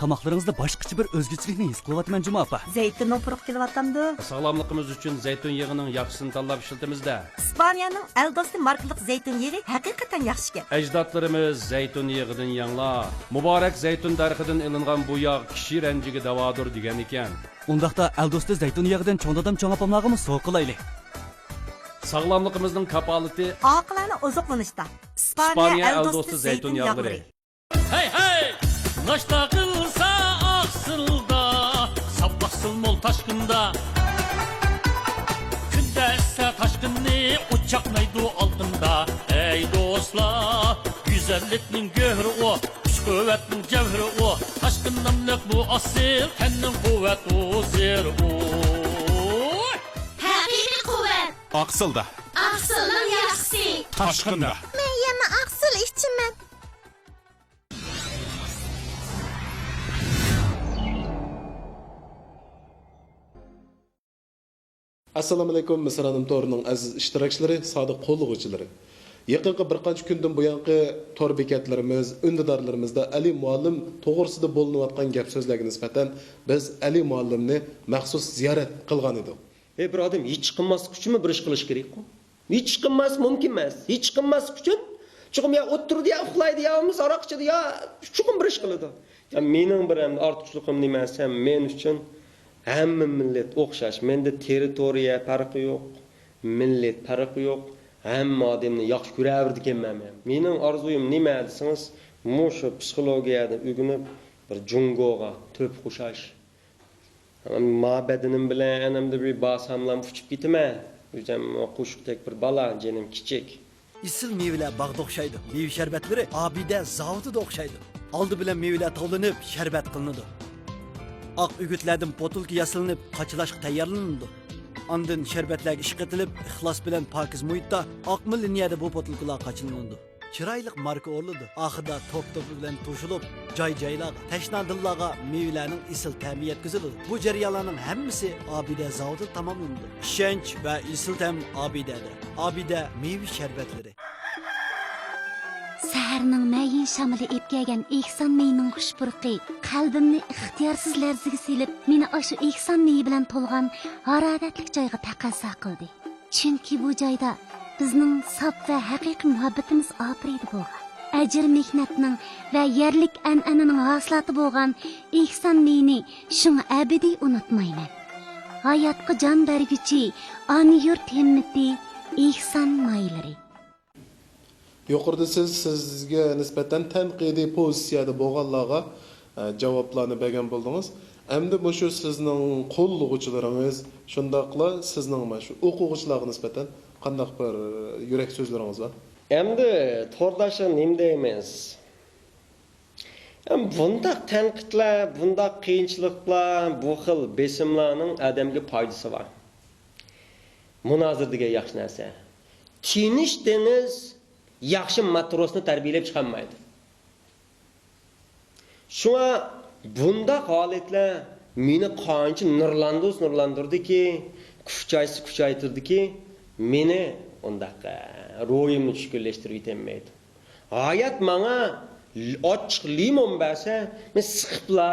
tamoqlaringizda boshqacha bir o'zgachilikni his qilyapman Juma opa. Zeytinning puruq kelyapti. Sağlamlığımız için zeytin yağının yaxşısını tanlab işletimizde. İspaniyaning Eldosti markalik zeytin yağı haqiqatan yaxshi ekan. Ecdatlarımız zeytin yağıdan yanla. Mübarek zeytin darxidan ilingan bu yağ kişi renciga davadır degan ekan. Undaqda Eldosti zeytin yağıdan cho'ng dadam cho'ng opamlarga so'q qilayli. Sağlamlığımızın kapaliti Aqilani oziqlanishda İspaniya Eldosti zeytin yağları. Hey hey! Naşta kılsa aksılda, saplaksıl mol taşkında. Kündesse taşkınni uçaknaydı altında. Ey dostlar, güzelliknin göhrü o, güç kuvvetin cevhri o. Taşkınlamlık bu asil, kendin kuvvet o zir o. Haqiqiy quvvat. Aqsilda. Aqsilning yaxshisi. Tashqinda. Men yana aqsil ishchiman. Assalomu alaykum Misranim To'rining aziz ishtirokchilari, sodiq qo'llovchilari. Yaqinqi bir qancha kundan buyangi tor bekatlarimiz, undidorlarimizda Ali muallim to'g'risida bo'linayotgan gap so'zlarga nisbatan biz Ali muallimni maxsus ziyorat qilgan edik. Bir odam hech qilmaslik uchun bir ish qilish kerak-ku. Hech qilmas mumkin emas. Hech qilmaslik uchun chuqum ya o'tirdi ya uxlaydi ya aroq ichadi ya chuqum bir ish qiladi. Ya mening bir ham ortiqchiligim nima desam, men uchun hamma millat o'xshash. Menda territoriya farqi yo'q, millat farqi yo'q. Hamma odamni yaxshi ko'raverdi ekanman men. Mening orzuyim nima desangiz, mushu psixologiyada o'rganib bir jungoga to'p qo'shash. Ma'badinim bilan anamda bir basamlam uçup gitme. O'zim qo'shiqdek bir bala, jenim kichik. Isil meyveler bağda o'xshaydi. Meyve şerbetleri abide zavodida o'xshaydi. Oldi bilan meyveler tog'lanib, sherbet qilinadi. Aq ügütlerden botulka yasalanib, qachilash tayyorlanadi. Andın sherbetlarga ish qitilib, ixlos bilan pokiz muhitda oqma liniyada bu botulkalar qachilanadi. Chiroyli marka o'rladi. Oxirida top bilan to'shilib, joy-joylarga, tashna dillarga meyvelarning isil ta'mi yetkaziladi. Bu jarayonlarning hammasi Abida zavodida tamomlanadi. Ishonch va isil ta'm Abidada. Abida meyve sherbatlari. Saharning mayin shamili epkagan ehson mening xushpurqi qalbimni ixtiyorsiz larziga silib, meni o'sha ehson meyi bilan to'lgan haroratli joyga taqozo qildi. Chunki bu joyda bizning sof va haqiqiy muhabbatimiz opriydi bo'lgan. Ajr mehnatning va yerlik an'ananing hosilati bo'lgan ehson meyni shunga abadiy unutmayman. Hayotga jon berguchi ona yurt himmati ehson maylari. Yuqorida sizga nisbatan tanqidiy pozitsiyada bo'lganlarga javoblarni bergan bo'ldingiz. Endi bu shu sizning qo'llovchilaringiz, shundaqla sizning shu o'quvchilarga nisbatan qanday bir yurak so'zlaringiz bor? Endi to'rdashim nima deymiz? Bundaq tanqidlar, bundaq qiyinchiliklar, bu xil besimlarning odamga foydasi bor. Munozir degan yaxshi narsa. Tinish deniz yaxshi matrosni tarbiyalab chiqolmaydi. Shunga bundaq holatlar meni qancha nurlantirdiki, kuchaytirdiki, meni undaqa ruhimni tushkunlashtirib yetemmaydi. Hayot menga ochiq limon bersa, men siqibla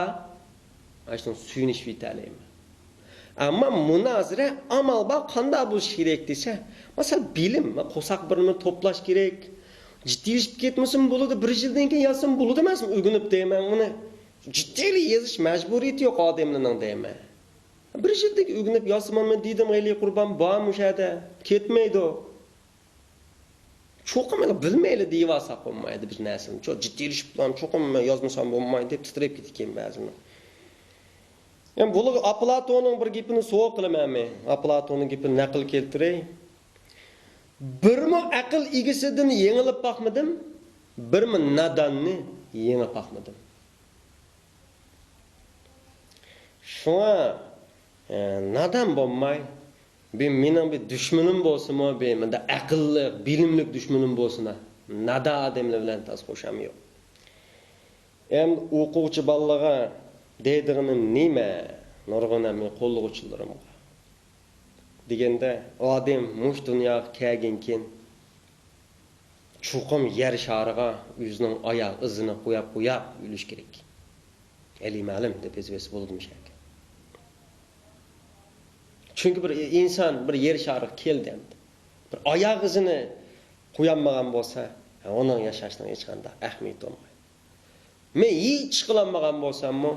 ashuni suyunishib yetalayman. Ammo munozira amal bor qanday bo'lish kerak desa, masalan, bilim, qo'saq birini to'plash kerak. Jiddiyleşip ketmesin bo'ladi, bir yildan keyin yazsam bo'ladi emasmi? O'rganib deyman uni. Jiddiylik yozish majburiyati yo'q odamlarning deyman. Bir yildan o'rganib yazsam deydim, ayli qurban bormi o'shada? Ketmaydi. Cho'qim bilmayli deyvasa qo'ymaydi bir narsani. Cho'q jiddiyleşib bilan cho'qim yozmasam bo'lmaydi deb titrab ketgan ba'zini. Yani bu Platonning bir gapini so'q qilaman men. Platonning gapini naql keltiray. Birmi aql egisidan yengilib baqmadim, birmi nadonni yengib baqmadim. Shuna nadan bo'lmay, mening bir dushmanim bo'lsa-mo, menda aqlli, bilimli dushmanim bo'lsa, nada odamlar bilan tas qo'sham yo'q. Endi o'quvchi bolalarga deydig'im nima? Nurg'una men qo'llovchilarimga deganda odam mush dunyoga kelgan keyin chuqum yer shariga o'zining oyoq izini qo'yib yurish kerak. Elimalim deb ezbesi bulunmuş ekan. Çünkü bir insan bir yer şarı keldi endi. Bir oyoq izini qo'yolmagan bo'lsa, onun yashashdan hech qanday ahamiyat bo'lmaydi. Men hech qilolmagan bo'lsammi,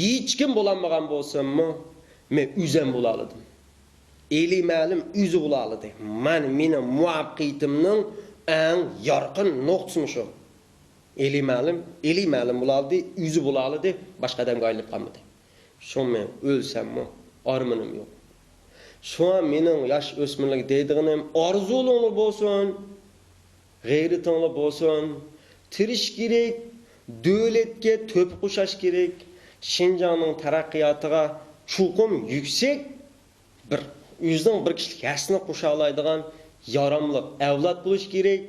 hech kim bo'lolmagan bo'lsammi, men uzam bo'laladim. Elimalim uzi bo'laladi. Meni muvaffaqiyatimning eng yorqin nuqtasi shu. Elimalim bo'ladi, uzi bo'ladi, boshqa odamga aylanib qolmadi. Shu men o'lsammi, armonim yo'q. Şu an mening yosh o'smirlik deydiganim orzular bo'lsin, g'ayratinglar bo'lsin, tirish kerak, davlatga to'p qo'shash kerak, Şinjanning taraqqiyotiga chuqum yuksak bir o'zining bir kishilik yasni qo'sha oladigan yaramli avlod bo'lish kerak.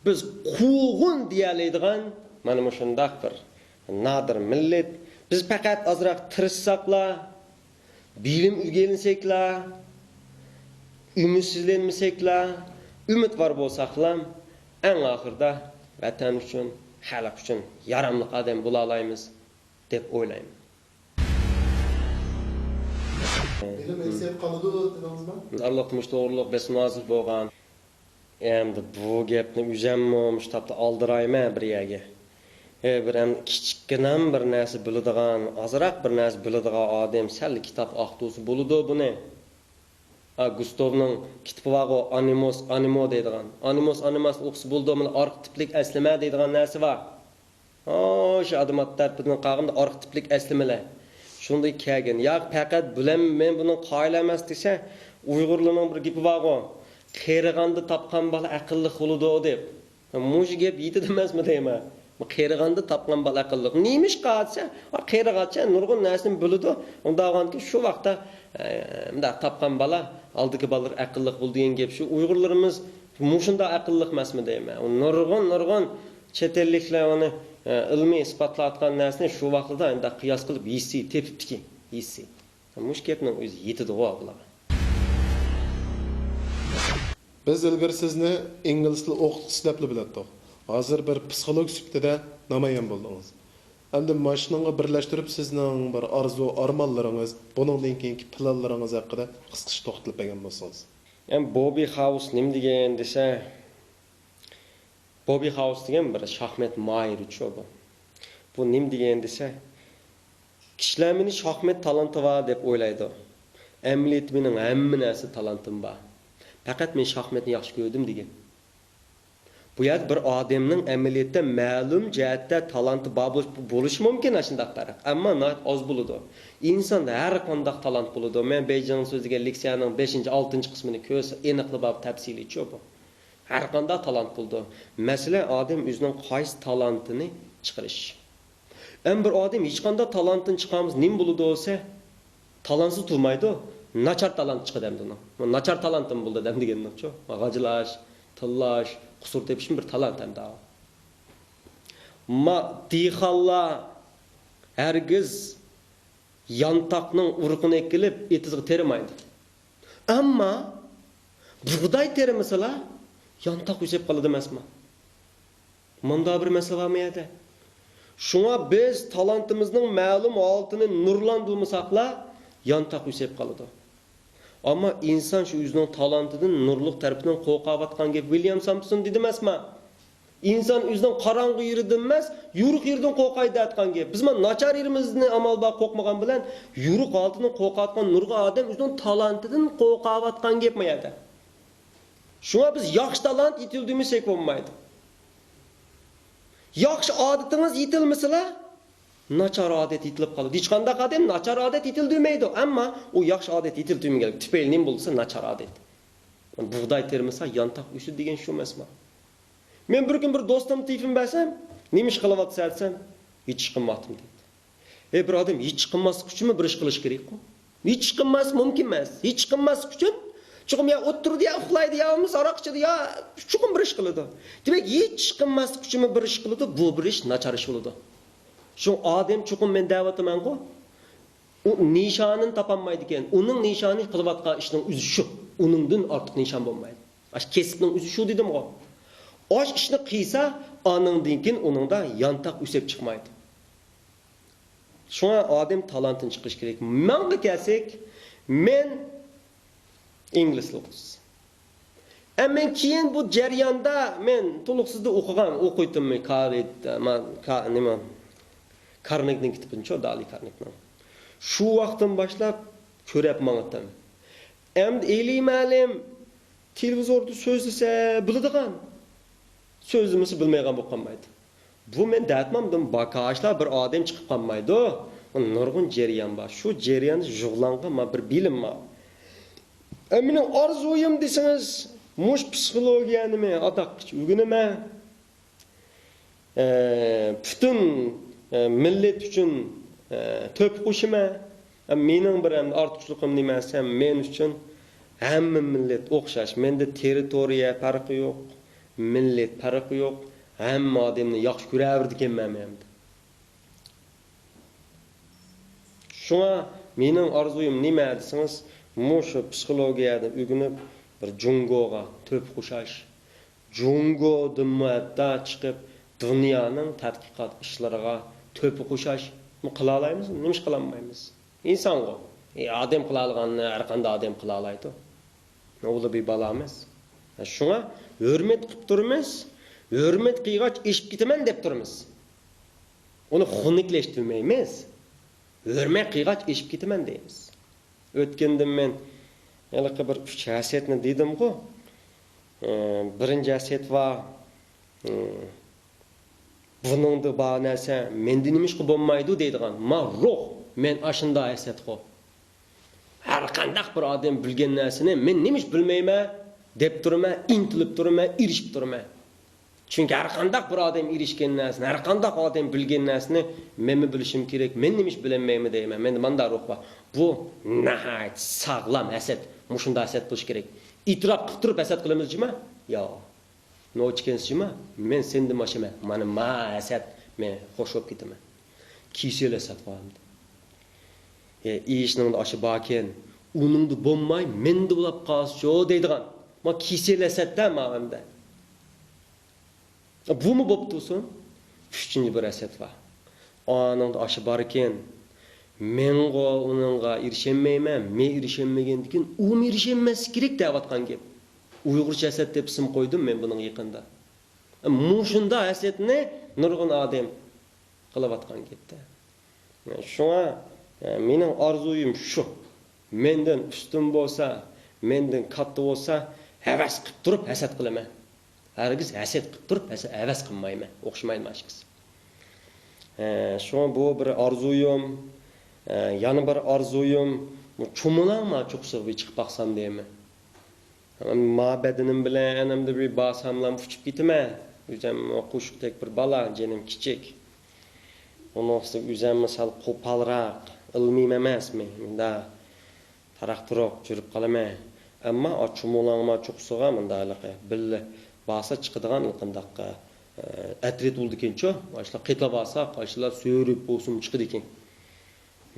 Biz quvg'in deyaladigan mana shunday bir nadir millat. Biz faqat ozroq tirishsaqlar, bilim ügelinsəklər, ümidsizlənməsəklər, ümid var bolsaqlar, ən axırda vətən üçün, xalq üçün yaramlı adam bula alayımız deb oylayım. Bilim eksiyat qalıdı dedingizmi? Allah doğruluq bəs nazır bolğan. Endi bu gapni üzəmmomuş tapda aldırayma bir yerga. Bir kichikgina bir narsa biladigan, ozroq bir narsa biladigan odam sal kitob aqto'si bo'ladi buni. Gustavning kitobi bor, animo deydigan. Animos o'qisi bo'ldi, mana arxetiplik aslama deydigan narsa bor. O'sha odamlar tarafidan qolganda arxetiplik aslamalar. Shunday kelgan. Yo'q, faqat bilan men buni qoyil emas desa, Uyg'urlarning bir gapi bor. Qerig'anda topgan bola aqlli bo'ladi deb. Mush gap yetadi emasmi deyman. Qerig'anda topgan bola aqlli. Neymiş qatsa, qerig'acha nurg'un narsani biladi. Undag'anki shu vaqtda bunday topgan bola oldiki bolalar aqlli bo'ldi degan gap shu. Uyg'urlarimiz mushunda aqlli emasmi deyman. Nurg'un chet elliklar uni ilmiy isbotlayotgan narsani shu vaqtda endi qiyos qilib hissi tepibdiki, hissi. Mush gapning o'zi yetadi bularga. Biz ilgari sizni ingliz tili o'qituvchisi deb bilatdik. Hozir bir psixolog sifatida namoyon bo'ldingiz. Endi mashinaga birlashtirib sizning bir arzu armonlaringiz, buningdan keyingi planlaringiz haqida qisqacha to'xtalib bergan bo'lsangiz. Bobby House nima degan desa, Bobby House degan bir shaxmat mohiri bu. Bu nima degan desa, kishilar meni shaxmat talanti bor deb o'ylaydi. Amaliyot mening hamma narsa talantim bor. Faqat men shaxmatni yaxshi ko'rdim degan. Bu yer bir odamning amaliyotda ma'lum jihatda talanti bor bo'lishi mumkin shunday taraf. Ammo oz bo'ladi. Insonda har qanday talant bo'ladi. Men Beyjing so'ziga leksiyaning 5-6 qismini ko'rsa, aniqlab tafsiliy bu. Har qanday talant bo'ldi. Masala odam o'zining qaysi talantini chiqarish. Bir odam hech qanday talantini chiqamiz, nim bo'ladi bo'lsa, talantsiz turmaydi. Nachar talant chiqadi endi uni. Nachar talantim bo'ldi dem deganni-ku. G'ajilash, tillash, qusur tepishim bir talant endi. Dixalla hergiz yantoqning urug'ini ekilib, etizga termaydi. Ammo bug'doy termasalar, yantoq o'sib qoladi emasmi? Bunda bir masala bormi edi? Shunga biz talantimizning ma'lum holatini nurlantirmasaqlar, yantoq o'sib qoladi. Ama insan şu o'zining talantidan nurluq tarafidan qo'rqayotgan gap William Sampson dedi emasmi? İnsan o'zining qorong'u yeridan emas, yuriq yerdan qo'rqaydi aytgan gap. Biz mana nachar yerimizni amalda qo'rqmagan bilan yuriq oltidan qo'rqayotgan nurg'a odam o'zining talantidan qo'rqayotgan gap mi edi? Shunga biz yaxshi talant yetildirmasak bo'lmaydi. Yaxshi odatingiz yetilmasalar, nachar odat yetilib qoladi. Hech qanday odam nachar odat yetildirmaydi, ammo u yaxshi odat yetildirmagan. Tufayli nima bo'lsa nachar odat. Bug'doy termasa yantoq o'sib degan shu emasmi? Men bir kun bir do'stim tifim bersam, nima ish qilyapsiz desam, hech qilmadim dedi. Bir odam hech qilmaslik uchun bir ish qilish kerak-ku? Hech qilmas mumkin emas. Hech qilmaslik uchun chuqum ya o'tirdi ya uxlaydi ya aroq ichadi ya chuqum bir ish qiladi. Demak, hech qilmaslik uchun bir ish qiladi, bu bir ish nachar ish bo'ladi. Şu adam chuqum men da'vataman-ku. U nishonini topolmaydi ekan. Uning nishoni qilayotgan ishning o'zi shu. Uningdan ortiq nishon bo'lmaydi. Ash kesibning o'zi shu dedim-ku. Osh ishni qilsa, aningdan keyin uningda yantoq o'sib chiqmaydi. Şuna adam talantını çıkış gerek. Menga kelsek, men İngiliz okuyoruz. Ama keyin bu jarayonda men to'liqsizda o'qiydim men Carnegie'ning kitobini, Dali Carnegie'ning. Shu vaqtdan boshlab ko'rib mang'atam. Endi elimalim televizorda so'zlasa biladigan. So'zimizni bilmaygan bo'lib qolmaydi. Bu men da'atmamdim, bakashlar bir odam chiqib qolmaydi. Nurg'un jarayon bor. Shu jarayonni jug'langan bir bilim bor. Mening orzuyim desangiz, mush psixologiyani men ataqchi o'rganaman. Butun millat uchun to'p qo'shiman. Mening bir ortiqchiligim nima desam, men uchun hamma millat o'xshash. Menda territoriya farqi yo'q, millat farqi yo'q. Hamma odamni yaxshi ko'raverdi ekanman men. Shuna mening orzuyim nima desangiz, mush psixologiyada o'rganib bir jungoga to'p qo'shash. Jungodan hatta chiqib dunyoning tadqiqot ishlariga to'p qo'shash qila olamiz, nima qila olmaymiz? İnsango. Adam qila olganni har qanday odam qila oladi. O'g'li bir balo emas. Shunga hurmat qilib turmiz. Hurmat qilgach eshib ketaman deb turmiz. Uni xunukleştirmaymiz. Hurmat qilgach eshib ketaman deymiz. O'tganda men yalaqi bir 3 hasiyatni dedim-ku. Birinchi hasiyat va buningda bor narsa menda nima ish qilib bo'lmaydi deydigan. Ma ruh men ashunda hasiyat qo. Har qanday bir odam bilgan narsani men nima ish bilmayman deb turma, intilib turma, erishib turma. Chunki har qanday bir odam erishgan narsani, har qanday odam bilgan narsani men bilishim kerak. Men nima ish bilmayman deyman. Menda manda ruh bor. Bu nahayat sog'lom hasad. Mushunda hasad bo'lish kerak. İtiraf qilib turib hasad qilamizmi? Yo'q. Nochkensizmi? Men sendim mashaman. Mana ma hasad men xo'sh bo'lib ketaman. Kisel hasad qo'yamdi. İşinin aşı baken, uningda bo'lmay, menda bo'lib qolsa deydigan. Ma kisel hasatda ma'amda. Bu mu bo'lib tursin? 3-chi bir hasad bor. Oningda aşı bor ekan, menga uningga erishmayman, men erishmagandikin, u erishmas kerak deyotgan gap. Uyg'urcha hasad deb ism qo'ydim men buning yaqinda. Mushunda hasadni nurg'un odam qilayotgan gapda. Shunga mening orzuyim shu. Mendan ustun bo'lsa, mendan katta bo'lsa, havas qilib turib hasad qilaman. Hargiz hasad qilib turib havas qilmayman. O'xshamaydi mashqis. Shunga bu bir orzuyim, yana bir orzuyim, cho'mulanma cho'qsiq chiqib baqsam deyman. Ma'badinim bilan anamda bir basamlam uçup gitme. Üzem qo'shiqdek bir bala, jenim kichik. Onisi üzem misal qo'palroq, ilmiy emasmi? Menda taraqtiroq yurib qolaman. Ammo ochumolangma cho'qsiga menda alaqa billa basa chiqadigan qandaqa atret bo'ldi ekan-ku. Boshlar qeta basa, qo'shlar so'rib bo'lsin chiqdi ekan.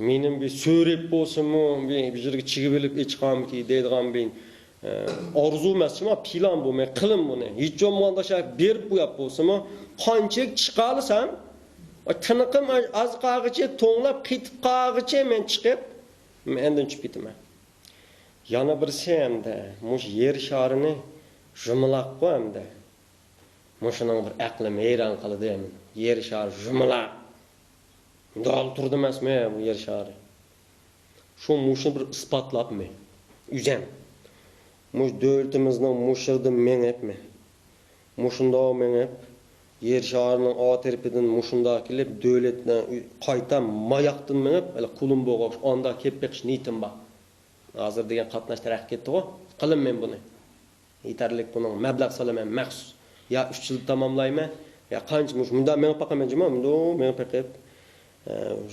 Mening bir so'rib bo'lsinmi, bir yerga chigib olib chiqamki deydigan men orzu emasmi, plan bu, men qilim buni. Hech bo'lmaganda shak berib qo'yib bo'lsinmi, qancha chiqalsam, tiniqim az qog'icha to'nglab ketib qog'icha men chiqib, men endan chiqib ketaman. Yana bir hamda, mush yer sharini jumlaq qo'yamda. Mushuning bir aqlim hayron qildi men. Yer shari jumlaq. Dal turdi emasmi bu yer shari? Shu mushni bir isbotlab men. Üzem. Muş devletimizden muşırdı menepmi. Muşunda menep, yer şarının aterpidin muşunda kelip devletten qayta mayaqtın menep, öyle kulum boğuş, onda kepbeqish niyetim var. Hazır degan qatnash taraq ketdi o. Qilin men buni. Yetarlik buning mablag' solaman maxsus. Ya 3 yil tamomlayman, ya qancha mush munda men paqaman jima, munda men paqib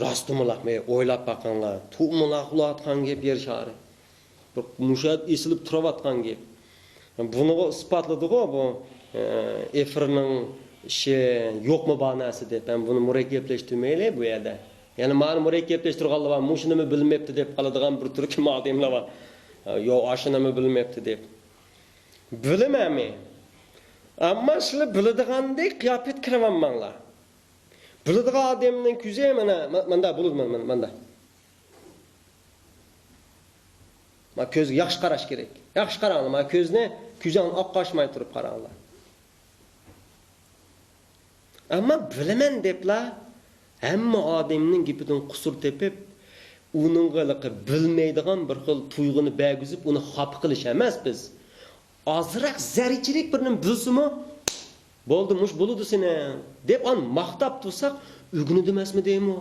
rostmulaq men o'ylab baqanlar, tu'mulaq ulatgan gap yer shari. Mushat esilib turayotgan gap. Buni isbotladi-ku bu efirning ishi yo'qmi banasi deb. Men buni murakkablashtirmayli bu yerda. Ya'ni meni murakkablashtirganlar va mushinimi bilmayapti deb qoladigan bir turkum odamlar bor. Yo, ashinimi bilmayapti deb. Bilamanmi? Ammo sizlar biladigandek qiyofat kiramanmanglar. biladigan odamning ko'zi mana bo'ladi mana. Ma ko'zga yaxshi qarash kerak. Yaxshi qaranglar, ma ko'zni ko'zingni oqqashmay turib qaranglar. Ammo bilaman deblar hamma odamning gapidan qusur tepib, uning g'iliqi bilmaydigan bir xil tuyg'uni bag'izib, uni xafa qilish emas biz. Ozroq zarichilik birini bilsimi, bo'ldi, mush bo'ludi seni deb on maqtab tursak, ugunidi emasmi deymi?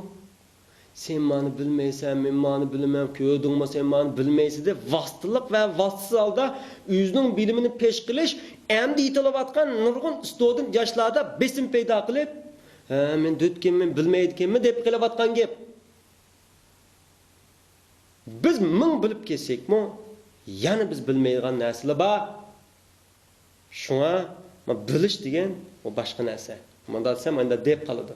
Sen meni bilmaysan, men meni bilmam, ko'rdingmi, sen meni bilmaysan deb vaqtliq va vaqtsiz holda o'zining bilimini pesh qilish, endi yetilayotgan nurg'un ustodin yoshlarda besim paydo qilib, men dötkenmen, bilmaydikenmi deb qilayotgan gap. Biz ming bilib kelsekmi, yana biz bilmaydigan narsalar bor. Shunga bilish degan o boshqa narsa. Menda desam, menda deb qoladi.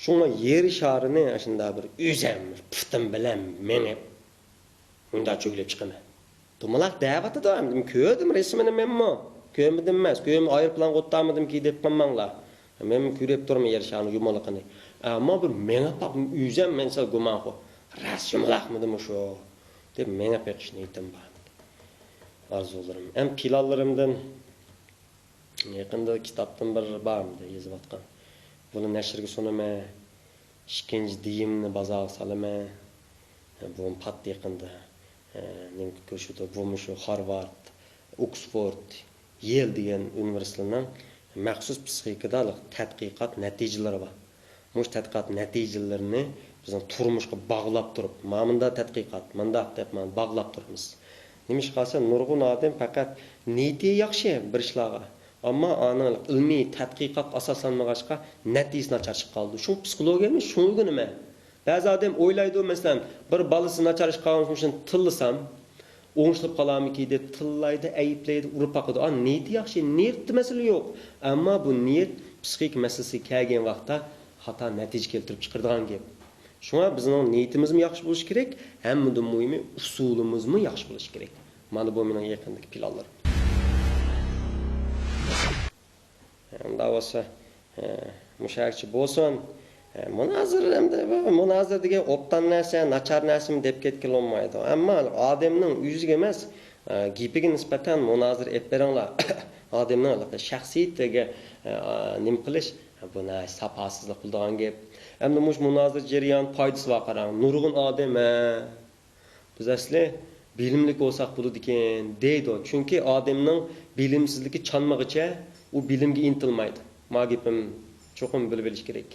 Shunga yer sharini shunda bir o'zim putim bilan meni unda cho'glab chiqaman. To'malaq da'vatida men ko'rdim rasmini menmi? Ko'rmadim emas, ko'rdim aeroplan o'tamidim ki deb qolmanglar. Men ko'rib turman yer sharini yumaloqini. Ammo bir menga taq o'zim men sal gumon qo. Ras yumaloqmidim shu deb menga peqishni aytdim bor. Arzularim, ham pilallarimdan yaqinda kitobdan bir bormidi yozib atgan. Buni nashrga sunaman, ikkinchi diyimni bozorga salaman. Bu pat yaqinda ning ko'rsatdi, bu shu Harvard, Oxford, Yale degan universitetlarning maxsus psixikadalik tadqiqot natijalari bor. Mush tadqiqot natijalarini bizning turmushga bog'lab turib, ma'munda tadqiqot, manda deb bog'lab turibmiz. Nimish qolsa nurg'un odam faqat niyati yaxshi bir ishlarga, ammo aniq ilmiy tadqiqot asoslanmag'achqa natijasi nachar chiqib qoldi. Shu psixologiyami shunga nima? Ba'zi odam o'ylaydi, masalan, bir balasi nachar chiqqan uchun tillasam, o'ngishib qolamiki deb tillaydi, ayiblaydi, urib qo'yadi. Niyati yaxshi, niyatda masala yo'q. Ammo bu niyat psixik masalasi kelgan vaqtda xato natija keltirib chiqaradigan gap. Shunga bizning niyatimizmi yaxshi bo'lishi kerak, hammadan muhimi usulimizmi yaxshi bo'lishi kerak. Mana bu mening yaqindagi planlarim. Unda bo'lsa, mushakchi bo'lsin, munozir degan optan narsa, nachar narsami deb ketgan olmaydi. Ammo odamning o'ziga emas, gapiga nisbatan munozir ep beringlar. Odamning shaxsiyatiga nim qilish bu safosizlik qiladigan gap. Endi mush munozir jarayon foydasi va qarang. Nurg'un odam biz asli bilimlik bo'lsak bo'ladi ekan deydi. Chunki odamning bilimsizligi chanmag'icha u bilimga intilmaydi. Magipim cho'qim bilib olish kerak.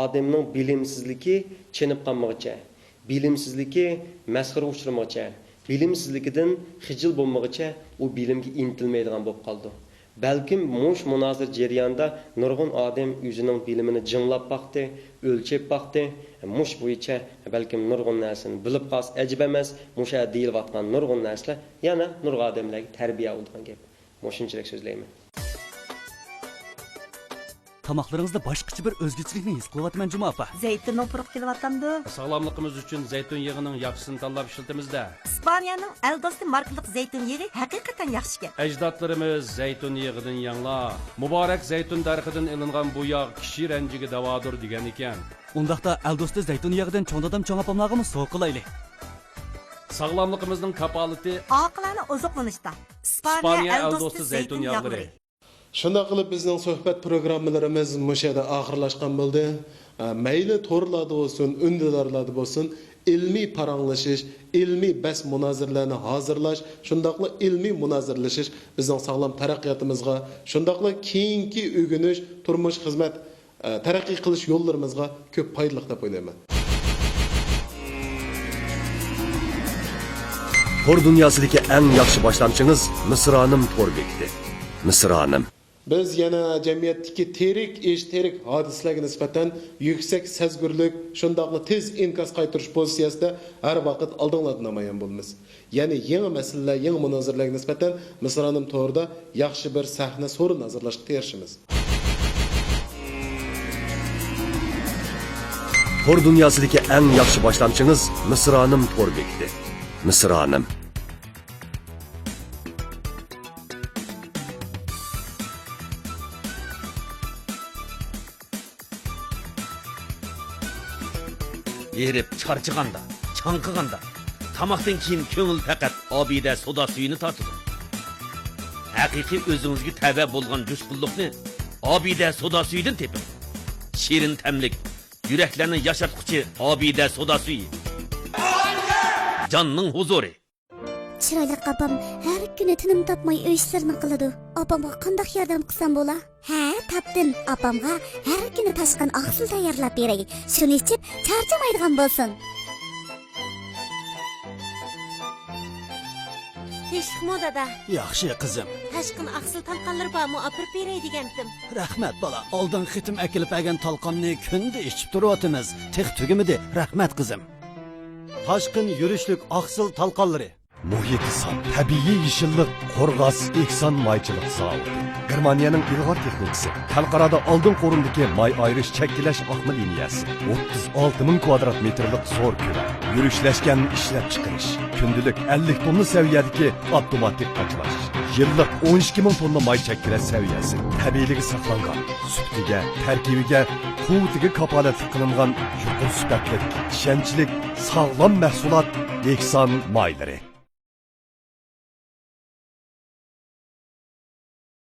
Odamning bilimsizligi chinib qolmag'icha, bilimsizligi masxara uchramag'icha, bilimsizligidan xijil bo'lmag'icha u bilimga intilmaydigan bo'lib qoldi. Balkim mush munozir jarayonida nurg'un odam o'zining bilimini jinglab baqdi, o'lchab baqdi. Mush bo'yicha balkim nurg'un narsani bilib qolsa ajib emas, musha deyilayotgan nurg'un narsalar yana nurg'un odamlarga tarbiya bo'lgan gap. Mushunchalik so'zlayman. Tamoqlaringizda boshqacha bir o'zgachilikni his qilyapman Juma opa. Zeytin opuruq kelyapamdı. Sog'lomligimiz uchun zaytun yog'ining yaxshisini tanlab ishlatamizda. İspaniyanın el dostu markalık zeytin yağı hakikaten yaxşı gap. Ajdodlarimiz zaytun yog'idan yanglar. Muborak zaytun darxidan ilingan bu yog' kishi ranjiga davodir degan ekan. Undaqda el do'sti zaytun yog'idan cho'ng dadam cho'ng opamlarga so'q qilayli. Sog'lomligimizning kapolati Aqilani ozuqlanishda. İspaniya el dostu zeytin yağları. Shunday qilib bizning suhbat programmalarimiz mushada oxirlashgan bo'ldi. Mayli to'rlarda bo'lsin, undilarlarda bo'lsin, ilmiy paranglashish, ilmiy bas munozirlarni hozirlash, shundaqla ilmiy munozirlashish bizning sog'lom taraqqiyotimizga, shundaqla keyingi o'rganish, turmush xizmat taraqqiy qilish yo'llarimizga ko'p foydali deb o'ylayman. Tor dunyosidagi eng yaxshi boshlamchingiz Misronim tor bekiti. Misronim. Biz yana jamiyatdagi terik hodisalarga nisbatan yuksak sezgurlik, shundaqla tez inkas qaytirish pozitsiyasida har vaqt oldinlarda namoyon bo'lamiz. Ya'ni yangi masalalar, yangi munozirlarga nisbatan Misronim to'g'rida yaxshi bir sahna so'rin hozirlashga tirishamiz. Tor dunyosidagi eng yaxshi boshlamchingiz Misronim tor bekiti. Misronim. erib charchiganda, chanqiganda, tamoqdan keyin ko'ngil faqat obida soda suyini tortadi. Haqiqiy o'zingizga tava bo'lgan jushqunlikni obida soda suyidan teping. Shirin tamlik, yuraklarni yashatquchi obida soda suyi. Jonning huzuri. Chiroyli opam har kuni tinim topmay uy ishlarini qiladi. Opamga qanday yordam qilsam bo'la? Ha, topdim. Opamga har kuni tashqan oqsil tayyorlab beray. Shuni ichib charchamaydigan bo'lsin. Tinchlikmi dada? Yaxshi qizim. Tashqin aqsil talqonlari bormi? Opirib beray degandim. Rahmat bola. Oldin xitim akilib olgan talqonni kunda ichib turyapmiz. Tiq tugimidi. Rahmat qizim. Toshqin yurishlik oqsil talqonlari. Muhiti saf, tabiiy yeshillik, qo'rg'as, ekson maychilik zavodi. Germaniyaning ilg'or texnikasi, xalqarada oldin qo'rindagi may ayrish chekkilash oqma liniyasi, 36 ming kvadrat metrlik zo'r ko'la, yurishlashgan ishlab chiqarish, kundilik 50 tonna saviyadagi avtomatik qachalash, yillik 12 ming tonna may chekkilash saviyasi, tabiiyligi saqlangan, sutiga, tarkibiga, quvvatiga kapolatlik qilingan yuqori sifatli, ishonchli, sog'lom mahsulot ekson maylari.